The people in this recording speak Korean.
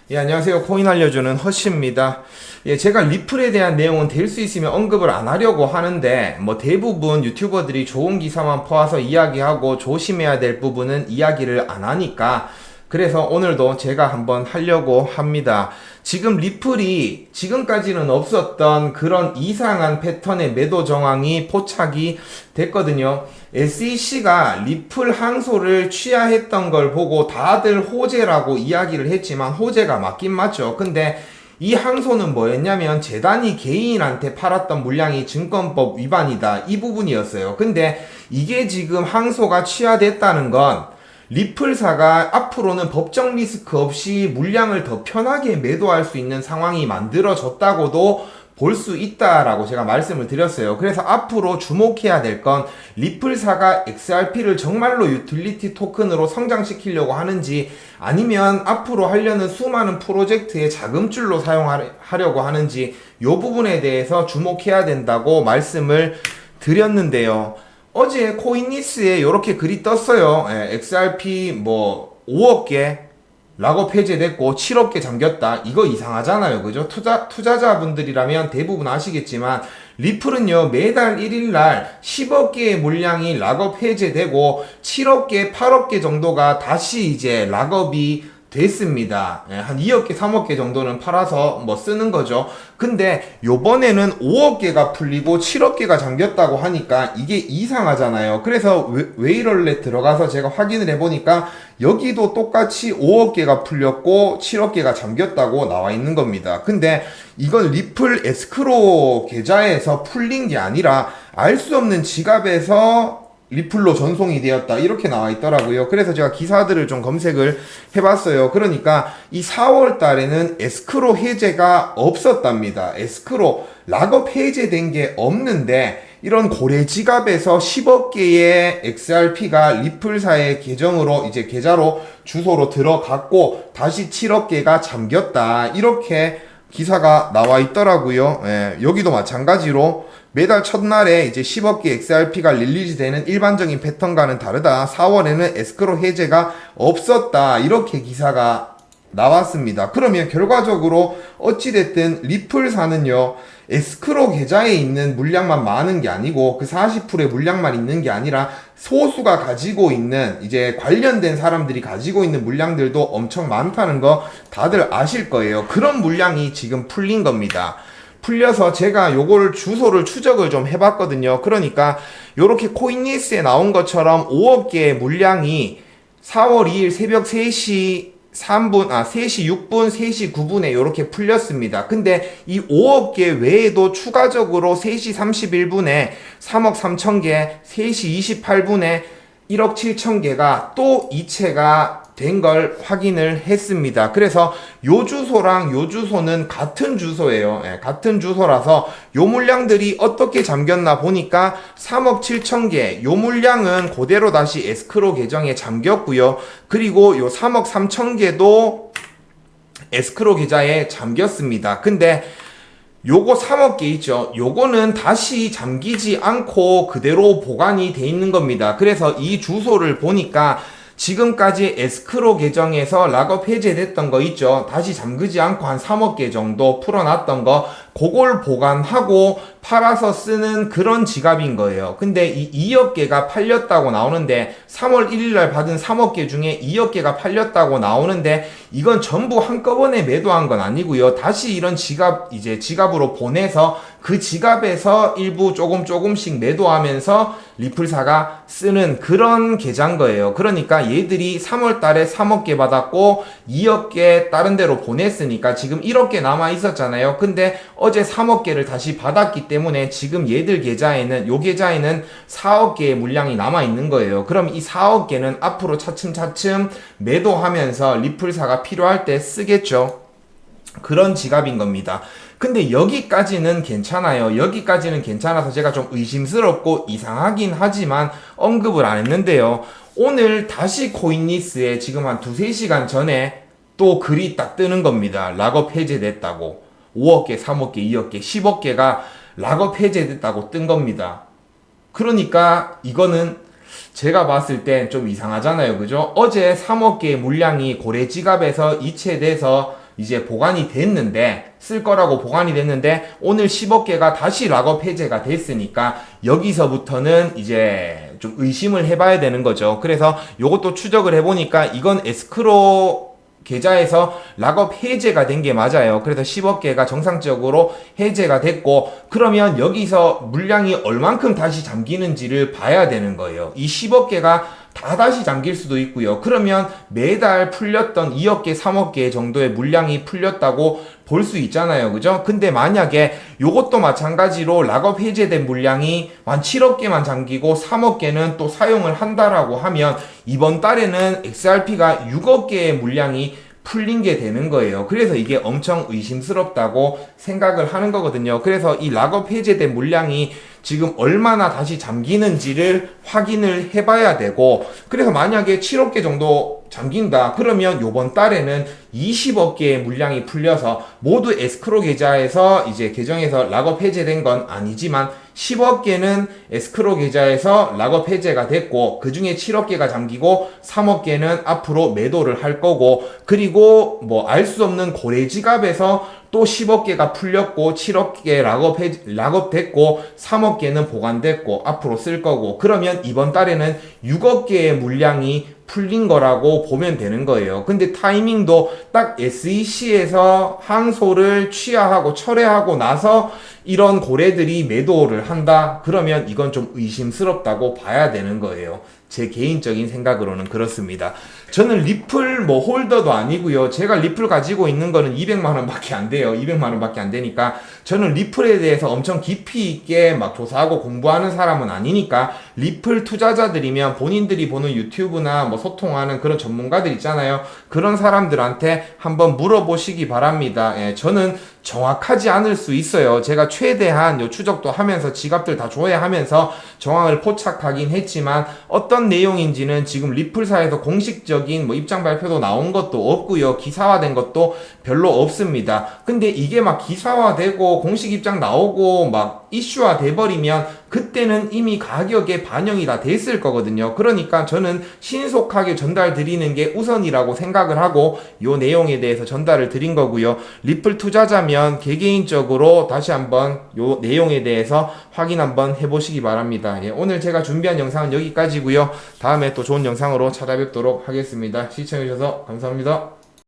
예, 안녕하세요. 코인 알려주는 허쉬입니다. 예, 제가 리플에 대한 내용은 될 수 있으면 언급을 안 하려고 하는데, 대부분 유튜버들이 좋은 기사만 퍼와서 이야기하고 조심해야 될 부분은 이야기를 안 하니까, 그래서 오늘도 제가 한번 하려고 합니다. 지금 리플이 지금까지는 없었던 그런 이상한 패턴의 매도 정황이 포착이 됐거든요. SEC가 리플 항소를 취하했던 걸 보고 다들 호재라고 이야기를 했지만 호재가 맞긴 맞죠. 근데 이 항소는 뭐였냐면 재단이 개인한테 팔았던 물량이 증권법 위반이다, 이 부분이었어요. 근데 이게 지금 항소가 취하됐다는 건 리플사가 앞으로는 법적 리스크 없이 물량을 더 편하게 매도할 수 있는 상황이 만들어졌다고도 볼 수 있다라고 제가 말씀을 드렸어요. 그래서 앞으로 주목해야 될 건 리플사가 XRP를 정말로 유틸리티 토큰으로 성장시키려고 하는지, 아니면 앞으로 하려는 수많은 프로젝트의 자금줄로 사용하려고 하는지, 이 부분에 대해서 주목해야 된다고 말씀을 드렸는데요. 어제 코인니스에 이렇게 글이 떴어요. XRP 5억 개 락업 해제됐고 7억 개 잠겼다. 이거 이상하잖아요. 그죠? 투자자분들이라면 대부분 아시겠지만 리플은요, 매달 1일날 10억 개의 물량이 락업 해제되고 7억 개, 8억 개 정도가 다시 이제 락업이 됐습니다. 한 2억 개, 3억 개 정도는 팔아서 쓰는 거죠. 근데 요번에는 5억 개가 풀리고 7억 개가 잠겼다고 하니까 이게 이상하잖아요. 그래서 왜 이럴래 들어가서 제가 확인을 해보니까 여기도 똑같이 5억 개가 풀렸고 7억 개가 잠겼다고 나와 있는 겁니다. 근데 이건 리플 에스크로 계좌에서 풀린 게 아니라 알 수 없는 지갑에서 리플로 전송이 되었다, 이렇게 나와 있더라고요. 그래서 제가 기사들을 좀 검색을 해봤어요. 그러니까 이 4월 달에는 에스크로 해제가 없었답니다. 에스크로 락업 해제된 게 없는데 이런 고래 지갑에서 10억 개의 XRP가 리플사의 계정으로, 이제 계좌로, 주소로 들어갔고 다시 7억 개가 잠겼다, 이렇게 기사가 나와 있더라고요. 여기도 마찬가지로 매달 첫날에 이제 10억 개 XRP가 릴리즈 되는 일반적인 패턴과는 다르다, 4월에는 에스크로 해제가 없었다, 이렇게 기사가 나왔습니다. 그러면 결과적으로 어찌됐든 리플사는요, 에스크로 계좌에 있는 물량만 많은 게 아니고 그 40%의 물량만 있는 게 아니라 소수가 가지고 있는, 이제 관련된 사람들이 가지고 있는 물량들도 엄청 많다는 거 다들 아실 거예요. 그런 물량이 지금 풀린 겁니다. 풀려서 제가 요거를 주소를 추적을 좀 해봤거든요. 그러니까 요렇게 코인니스에 나온 것처럼 5억 개의 물량이 4월 2일 새벽 3시 6분, 3시 9분에 요렇게 풀렸습니다. 근데 이 5억 개 외에도 추가적으로 3시 31분에 3억 3천 개, 3시 28분에 1억 7천 개가 또 이체가 된 걸 확인을 했습니다. 그래서 요 주소랑 요 주소는 같은 주소예요. 같은 주소라서 요 물량들이 어떻게 잠겼나 보니까 3억 7천 개, 요 물량은 그대로 다시 에스크로 계정에 잠겼고요. 그리고 요 3억 3천 개도 에스크로 계좌에 잠겼습니다. 근데 요거 3억 개 있죠. 요거는 다시 잠기지 않고 그대로 보관이 돼 있는 겁니다. 그래서 이 주소를 보니까 지금까지 에스크로 계정에서 락업 해제됐던 거 있죠. 다시 잠그지 않고 한 3억 개 정도 풀어놨던 거, 그걸 보관하고 팔아서 쓰는 그런 지갑인 거예요. 근데 이 2억 개가 팔렸다고 나오는데, 3월 1일 날 받은 3억 개 중에 2억 개가 팔렸다고 나오는데, 이건 전부 한꺼번에 매도한 건 아니고요. 다시 이런 지갑으로 보내서 그 지갑에서 일부 조금씩 매도하면서 리플사가 쓰는 그런 계좌인 거예요. 그러니까 얘들이 3월 달에 3억 개 받았고 2억 개 다른 데로 보냈으니까 지금 1억 개 남아 있었잖아요. 근데 어제 3억 개를 다시 받았기 때문에 지금 얘들 계좌에는, 요 계좌에는 4억 개의 물량이 남아 있는 거예요. 그럼 이 4억 개는 앞으로 차츰차츰 매도하면서 리플사가 필요할 때 쓰겠죠. 그런 지갑인 겁니다. 근데 여기까지는 괜찮아요. 여기까지는 괜찮아서 제가 좀 의심스럽고 이상하긴 하지만 언급을 안 했는데요. 오늘 다시 코인니스에 지금 한 2-3시간 전에 또 글이 딱 뜨는 겁니다. 락업 해제됐다고. 5억 개, 3억 개, 2억 개, 10억 개가 락업 해제됐다고 뜬 겁니다. 그러니까 이거는 제가 봤을 땐 좀 이상하잖아요. 그죠? 어제 3억 개의 물량이 고래 지갑에서 이체돼서 이제 보관이 됐는데, 쓸 거라고 보관이 됐는데 오늘 10억 개가 다시 락업 해제가 됐으니까 여기서부터는 이제 좀 의심을 해봐야 되는 거죠. 그래서 요것도 추적을 해보니까 이건 에스크로 계좌에서 락업 해제가 된 게 맞아요. 그래서 10억 개가 정상적으로 해제가 됐고, 그러면 여기서 물량이 얼만큼 다시 잠기는지를 봐야 되는 거예요. 이 10억 개가 다 다시 잠길 수도 있고요. 그러면 매달 풀렸던 2억 개, 3억 개 정도의 물량이 풀렸다고 볼 수 있잖아요. 그죠? 근데 만약에 요것도 마찬가지로 락업 해제된 물량이 한 7억 개만 잠기고 3억 개는 또 사용을 한다라고 하면 이번 달에는 XRP가 6억 개의 물량이 풀린 게 되는 거예요. 그래서 이게 엄청 의심스럽다고 생각을 하는 거거든요. 그래서 이 락업 해제된 물량이 지금 얼마나 다시 잠기는지를 확인을 해봐야 되고, 그래서 만약에 7억 개 정도 잠긴다 그러면 요번 달에는 20억 개의 물량이 풀려서 모두 에스크로 계좌에서 이제 계정에서 락업 해제된 건 아니지만 10억 개는 에스크로 계좌에서 락업 해제가 됐고, 그 중에 7억 개가 잠기고 3억 개는 앞으로 매도를 할 거고, 그리고 뭐 알 수 없는 고래 지갑에서 또 10억 개가 풀렸고 7억 개 락업 됐고 3억 개는 보관됐고 앞으로 쓸 거고, 그러면 이번 달에는 6억 개의 물량이 풀린 거라고 보면 되는 거예요. 근데 타이밍도 딱 SEC에서 항소를 취하하고 철회하고 나서 이런 고래들이 매도를 한다? 그러면 이건 좀 의심스럽다고 봐야 되는 거예요. 제 개인적인 생각으로는 그렇습니다. 저는 리플 뭐 홀더도 아니고요. 제가 리플 가지고 있는 거는 200만원 밖에 안 돼요. 200만원 밖에 안 되니까 저는 리플에 대해서 엄청 깊이 있게 막 조사하고 공부하는 사람은 아니니까, 리플 투자자들이면 본인들이 보는 유튜브나 뭐 소통하는 그런 전문가들 있잖아요. 그런 사람들한테 한번 물어보시기 바랍니다. 예, 저는 정확하지 않을 수 있어요. 제가 최대한 요 추적도 하면서 지갑들 다 조회하면서 정황을 포착하긴 했지만 어떤 내용인지는 지금 리플사에서 공식적인 뭐 입장 발표도 나온 것도 없고요. 기사화된 것도 별로 없습니다. 근데 이게 막 기사화되고 공식 입장 나오고 막 이슈화 돼버리면 그때는 이미 가격에 반영이 다 됐을 거거든요. 그러니까 저는 신속하게 전달 드리는 게 우선이라고 생각을 하고 요 내용에 대해서 전달을 드린 거고요. 리플 투자자면 개개인적으로 다시 한번 요 내용에 대해서 확인 한번 해보시기 바랍니다. 예, 오늘 제가 준비한 영상은 여기까지고요. 다음에 또 좋은 영상으로 찾아뵙도록 하겠습니다. 시청해주셔서 감사합니다.